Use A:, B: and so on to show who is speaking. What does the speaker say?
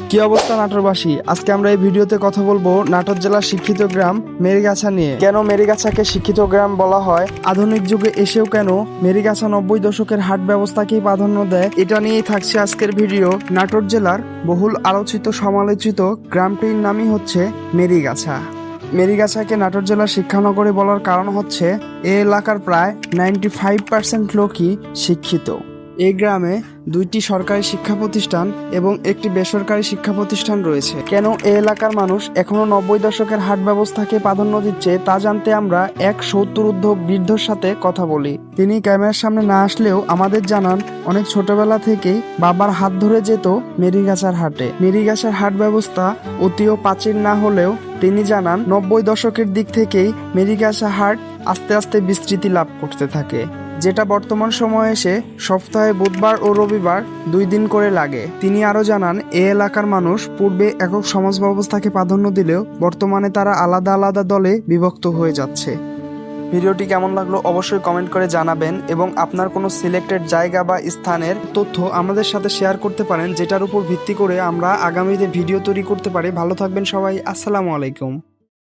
A: কি অবস্থা নাটোরবাসী? আজকে আমরা এই ভিডিওতে কথা বলবো নাটোর জেলার শিক্ষিত গ্রাম মেরিগাছা নিয়ে। কেন মেরিগাছাকে শিক্ষিত গ্রাম বলা হয়, আধুনিক যুগে এসেও কেন মেরিগাছা 90 দশকের হাট ব্যবস্থাকেই প্রাধান্য দেয়, এটা নিয়েই থাকছে আজকের ভিডিও। নাটোর জেলার বহুল আলোচিত সমালোচিত গ্রামটির নামই হচ্ছে মেরিগাছা। মেরিগাছাকে নাটোর জেলার শিক্ষানগরী বলার কারণ হচ্ছে এ এলাকার প্রায় 95% লোকই শিক্ষিত। এই গ্রামে 2টি সরকারি শিক্ষা প্রতিষ্ঠান এবং একটি বেসরকারি শিক্ষা প্রতিষ্ঠান রয়েছে। কেন এই এলাকার মানুষ এখনো 90 দশকের হাট ব্যবস্থাকে প্রাধান্য দিচ্ছে তা জানতে আমরা এক 70 ঊর্ধ্ব বৃদ্ধর সাথে কথা বলি। তিনি ক্যামেরার সামনে না আসলেও আমাদের জানান অনেক ছোটবেলা থেকেই বাবার হাত ধরে যেত মেরিগাছার হাটে। মেরিগাছার হাট ব্যবস্থা অতিও প্রাচীন না হলেও তিনি জানান 90 দশকের দিক থেকেই মেরিগাছা হাট আস্তে আস্তে বিস্তৃতি লাভ করতে থাকে, যেটা বর্তমান সময়ে এসে সপ্তাহে বুধবার ও রবিবার 2 দিন করে লাগে। তিনি আরো জানান এ এলাকার মানুষ পূর্বে একক সমাজ ব্যবস্থাকে প্রাধান্য দিলেও বর্তমানে তারা আলাদা আলাদা দলে বিভক্ত হয়ে যাচ্ছে। ভিডিওটি কেমন লাগলো অবশ্যই কমেন্ট করে জানাবেন এবং আপনার কোনো সিলেক্টেড জায়গা বা স্থানের তথ্য আমাদের সাথে শেয়ার করতে পারেন, যেটার উপর ভিত্তি করে আমরা আগামীতে ভিডিও তৈরি করতে পারি। ভালো থাকবেন সবাই, আসসালামু আলাইকুম।